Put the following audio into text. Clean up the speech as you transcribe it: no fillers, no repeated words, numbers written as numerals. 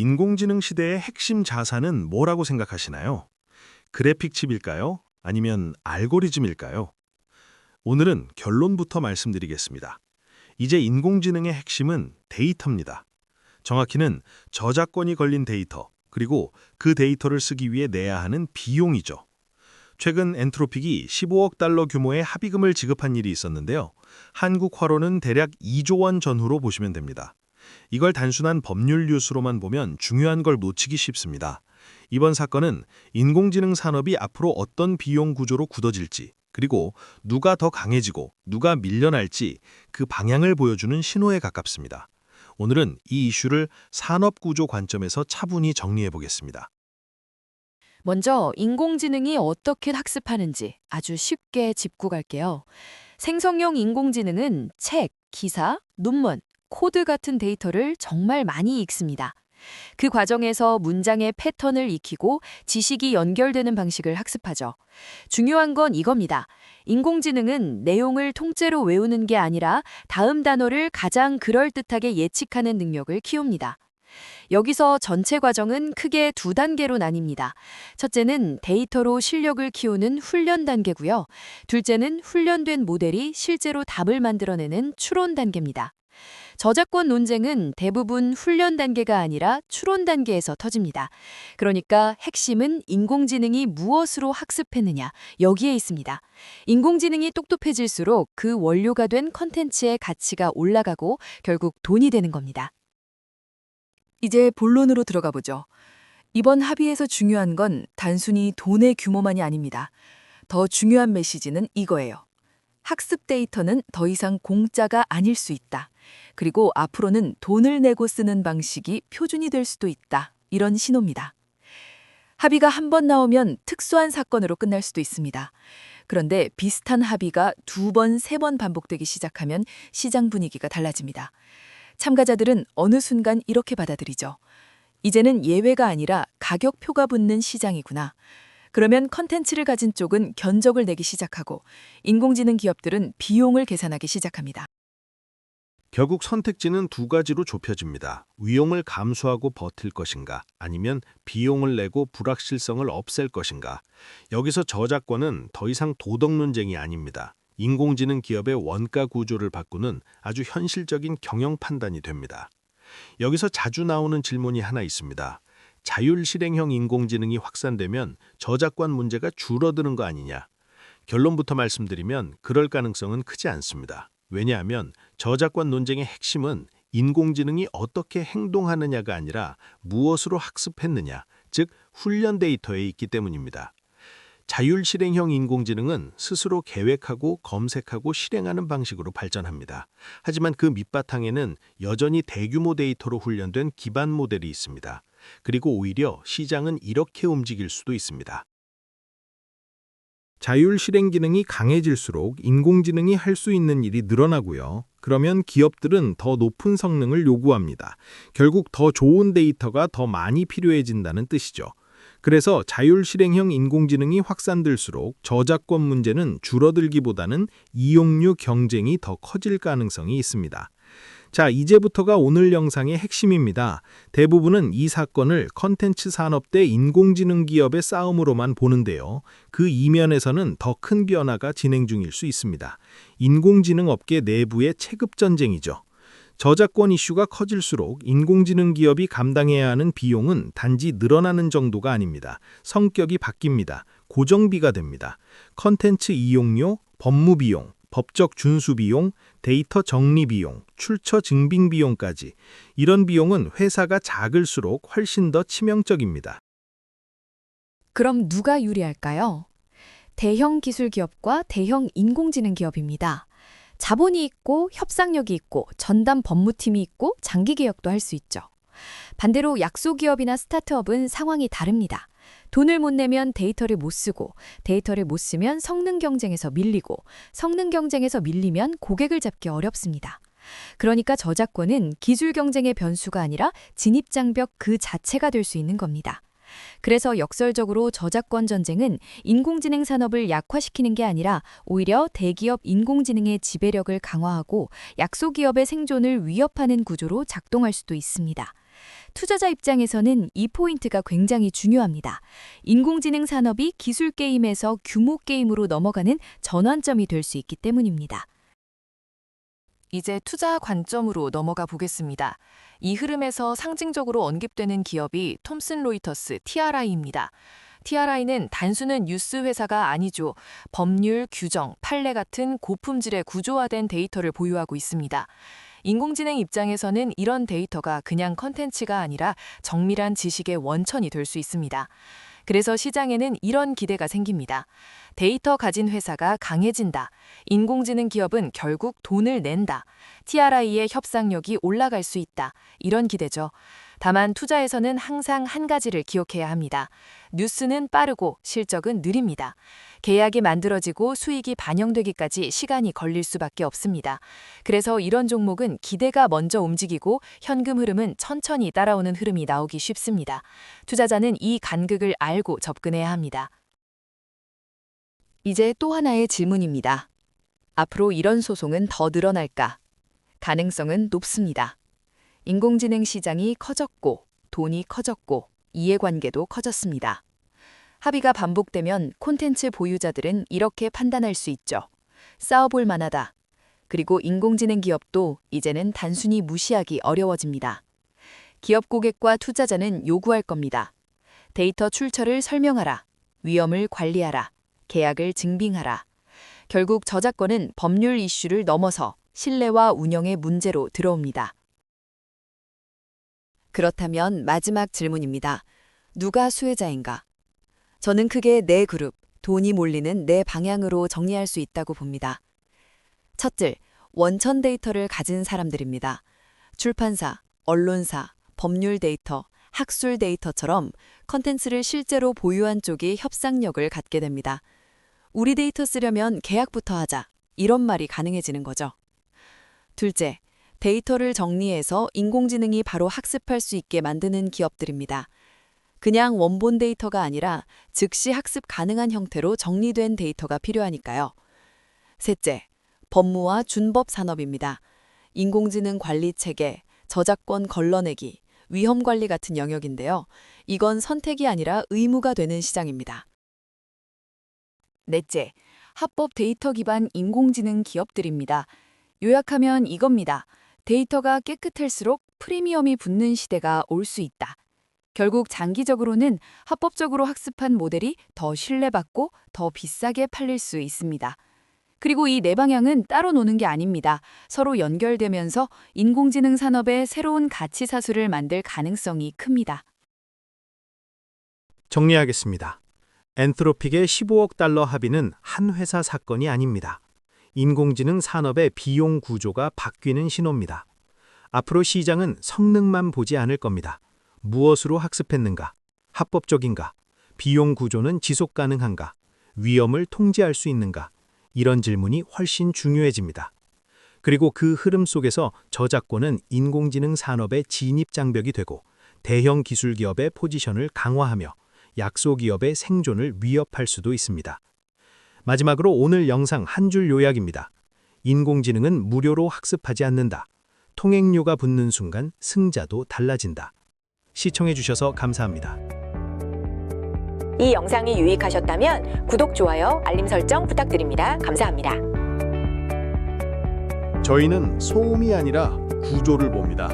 인공지능 시대의 핵심 자산은 뭐라고 생각하시나요? 그래픽 칩일까요? 아니면 알고리즘일까요? 오늘은 결론부터 말씀드리겠습니다. 이제 인공지능의 핵심은 데이터입니다. 정확히는 저작권이 걸린 데이터, 그리고 그 데이터를 쓰기 위해 내야 하는 비용이죠. 최근 엔트로픽이 15억 달러 규모의 합의금을 지급한 일이 있었는데요. 한국 화로는 대략 2조 원 전후로 보시면 됩니다. 이걸 단순한 법률 뉴스로만 보면 중요한 걸 놓치기 쉽습니다. 이번 사건은 인공지능 산업이 앞으로 어떤 비용 구조로 굳어질지, 그리고 누가 더 강해지고 누가 밀려날지 그 방향을 보여주는 신호에 가깝습니다. 오늘은 이 이슈를 산업 구조 관점에서 차분히 정리해 보겠습니다. 먼저 인공지능이 어떻게 학습하는지 아주 쉽게 짚고 갈게요. 생성형 인공지능은 책, 기사, 논문, 코드 같은 데이터를 정말 많이 읽습니다. 그 과정에서 문장의 패턴을 익히고 지식이 연결되는 방식을 학습하죠. 중요한 건 이겁니다. 인공지능은 내용을 통째로 외우는 게 아니라 다음 단어를 가장 그럴듯하게 예측하는 능력을 키웁니다. 여기서 전체 과정은 크게 두 단계로 나뉩니다. 첫째는 데이터로 실력을 키우는 훈련 단계고요. 둘째는 훈련된 모델이 실제로 답을 만들어내는 추론 단계입니다. 저작권 논쟁은 대부분 훈련 단계가 아니라 추론 단계에서 터집니다. 그러니까 핵심은 인공지능이 무엇으로 학습했느냐, 여기에 있습니다. 인공지능이 똑똑해질수록 그 원료가 된 컨텐츠의 가치가 올라가고 결국 돈이 되는 겁니다. 이제 본론으로 들어가 보죠. 이번 합의에서 중요한 건 단순히 돈의 규모만이 아닙니다. 더 중요한 메시지는 이거예요. 학습 데이터는 더 이상 공짜가 아닐 수 있다. 그리고 앞으로는 돈을 내고 쓰는 방식이 표준이 될 수도 있다. 이런 신호입니다. 합의가 한 번 나오면 특수한 사건으로 끝날 수도 있습니다. 그런데 비슷한 합의가 두 번, 세 번 반복되기 시작하면 시장 분위기가 달라집니다. 참가자들은 어느 순간 이렇게 받아들이죠. 이제는 예외가 아니라 가격표가 붙는 시장이구나. 그러면 컨텐츠를 가진 쪽은 견적을 내기 시작하고 인공지능 기업들은 비용을 계산하기 시작합니다. 결국 선택지는 두 가지로 좁혀집니다. 위험을 감수하고 버틸 것인가, 아니면 비용을 내고 불확실성을 없앨 것인가. 여기서 저작권은 더 이상 도덕 논쟁이 아닙니다. 인공지능 기업의 원가 구조를 바꾸는 아주 현실적인 경영 판단이 됩니다. 여기서 자주 나오는 질문이 하나 있습니다. 자율 실행형 인공지능이 확산되면 저작권 문제가 줄어드는 거 아니냐? 결론부터 말씀드리면 그럴 가능성은 크지 않습니다. 왜냐하면 저작권 논쟁의 핵심은 인공지능이 어떻게 행동하느냐가 아니라 무엇으로 학습했느냐, 즉 훈련 데이터에 있기 때문입니다. 자율 실행형 인공지능은 스스로 계획하고 검색하고 실행하는 방식으로 발전합니다. 하지만 그 밑바탕에는 여전히 대규모 데이터로 훈련된 기반 모델이 있습니다. 그리고 오히려 시장은 이렇게 움직일 수도 있습니다. 자율 실행 기능이 강해질수록 인공지능이 할 수 있는 일이 늘어나고요. 그러면 기업들은 더 높은 성능을 요구합니다. 결국 더 좋은 데이터가 더 많이 필요해진다는 뜻이죠. 그래서 자율 실행형 인공지능이 확산될수록 저작권 문제는 줄어들기보다는 이용료 경쟁이 더 커질 가능성이 있습니다. 자, 이제부터가 오늘 영상의 핵심입니다. 대부분은 이 사건을 컨텐츠 산업 대 인공지능 기업의 싸움으로만 보는데요. 그 이면에서는 더 큰 변화가 진행 중일 수 있습니다. 인공지능 업계 내부의 체급 전쟁이죠. 저작권 이슈가 커질수록 인공지능 기업이 감당해야 하는 비용은 단지 늘어나는 정도가 아닙니다. 성격이 바뀝니다. 고정비가 됩니다. 컨텐츠 이용료, 법무 비용, 법적 준수 비용, 데이터 정리 비용, 출처 증빙 비용까지 이런 비용은 회사가 작을수록 훨씬 더 치명적입니다. 그럼 누가 유리할까요? 대형 기술 기업과 대형 인공지능 기업입니다. 자본이 있고 협상력이 있고 전담 법무팀이 있고 장기 계약도 할 수 있죠. 반대로 약소기업이나 스타트업은 상황이 다릅니다. 돈을 못 내면 데이터를 못 쓰고, 데이터를 못 쓰면 성능 경쟁에서 밀리고, 성능 경쟁에서 밀리면 고객을 잡기 어렵습니다. 그러니까 저작권은 기술 경쟁의 변수가 아니라 진입장벽 그 자체가 될 수 있는 겁니다. 그래서 역설적으로 저작권 전쟁은 인공지능 산업을 약화시키는 게 아니라 오히려 대기업 인공지능의 지배력을 강화하고 약소기업의 생존을 위협하는 구조로 작동할 수도 있습니다. 투자자 입장에서는 이 포인트가 굉장히 중요합니다. 인공지능 산업이 기술 게임에서 규모 게임으로 넘어가는 전환점이 될 수 있기 때문입니다. 이제 투자 관점으로 넘어가 보겠습니다. 이 흐름에서 상징적으로 언급되는 기업이 톰슨 로이터스 TRI입니다. TRI는 단순한 뉴스 회사가 아니죠. 법률, 규정, 판례 같은 고품질의 구조화된 데이터를 보유하고 있습니다. 인공지능 입장에서는 이런 데이터가 그냥 컨텐츠가 아니라 정밀한 지식의 원천이 될 수 있습니다. 그래서 시장에는 이런 기대가 생깁니다. 데이터 가진 회사가 강해진다. 인공지능 기업은 결국 돈을 낸다. TRI의 협상력이 올라갈 수 있다. 이런 기대죠. 다만 투자에서는 항상 한 가지를 기억해야 합니다. 뉴스는 빠르고 실적은 느립니다. 계약이 만들어지고 수익이 반영되기까지 시간이 걸릴 수밖에 없습니다. 그래서 이런 종목은 기대가 먼저 움직이고 현금 흐름은 천천히 따라오는 흐름이 나오기 쉽습니다. 투자자는 이 간극을 알고 접근해야 합니다. 이제 또 하나의 질문입니다. 앞으로 이런 소송은 더 늘어날까? 가능성은 높습니다. 인공지능 시장이 커졌고, 돈이 커졌고, 이해관계도 커졌습니다. 합의가 반복되면 콘텐츠 보유자들은 이렇게 판단할 수 있죠. 싸워볼 만하다. 그리고 인공지능 기업도 이제는 단순히 무시하기 어려워집니다. 기업 고객과 투자자는 요구할 겁니다. 데이터 출처를 설명하라. 위험을 관리하라. 계약을 증빙하라. 결국 저작권은 법률 이슈를 넘어서 신뢰와 운영의 문제로 들어옵니다. 그렇다면 마지막 질문입니다. 누가 수혜자인가? 저는 크게 네 그룹, 돈이 몰리는 네 방향으로 정리할 수 있다고 봅니다. 첫째, 원천 데이터를 가진 사람들입니다. 출판사, 언론사, 법률 데이터, 학술 데이터처럼 컨텐츠를 실제로 보유한 쪽이 협상력을 갖게 됩니다. 우리 데이터 쓰려면 계약부터 하자. 이런 말이 가능해지는 거죠. 둘째, 데이터를 정리해서 인공지능이 바로 학습할 수 있게 만드는 기업들입니다. 그냥 원본 데이터가 아니라 즉시 학습 가능한 형태로 정리된 데이터가 필요하니까요. 셋째, 법무와 준법 산업입니다. 인공지능 관리 체계, 저작권 걸러내기, 위험 관리 같은 영역인데요. 이건 선택이 아니라 의무가 되는 시장입니다. 넷째, 합법 데이터 기반 인공지능 기업들입니다. 요약하면 이겁니다. 데이터가 깨끗할수록 프리미엄이 붙는 시대가 올 수 있다. 결국 장기적으로는 합법적으로 학습한 모델이 더 신뢰받고 더 비싸게 팔릴 수 있습니다. 그리고 이 네 방향은 따로 노는 게 아닙니다. 서로 연결되면서 인공지능 산업의 새로운 가치 사수를 만들 가능성이 큽니다. 정리하겠습니다. 엔트로픽의 15억 달러 합의는 한 회사 사건이 아닙니다. 인공지능 산업의 비용 구조가 바뀌는 신호입니다. 앞으로 시장은 성능만 보지 않을 겁니다. 무엇으로 학습했는가? 합법적인가? 비용 구조는 지속 가능한가? 위험을 통제할 수 있는가? 이런 질문이 훨씬 중요해집니다. 그리고 그 흐름 속에서 저작권은 인공지능 산업의 진입 장벽이 되고 대형 기술 기업의 포지션을 강화하며 약소기업의 생존을 위협할 수도 있습니다. 마지막으로 오늘 영상 한 줄 요약입니다. 인공지능은 무료로 학습하지 않는다. 통행료가 붙는 순간 승자도 달라진다. 시청해주셔서 감사합니다. 이 영상이 유익하셨다면 구독, 좋아요, 알림 설정 부탁드립니다. 감사합니다. 저희는 소음이 아니라 구조를 봅니다.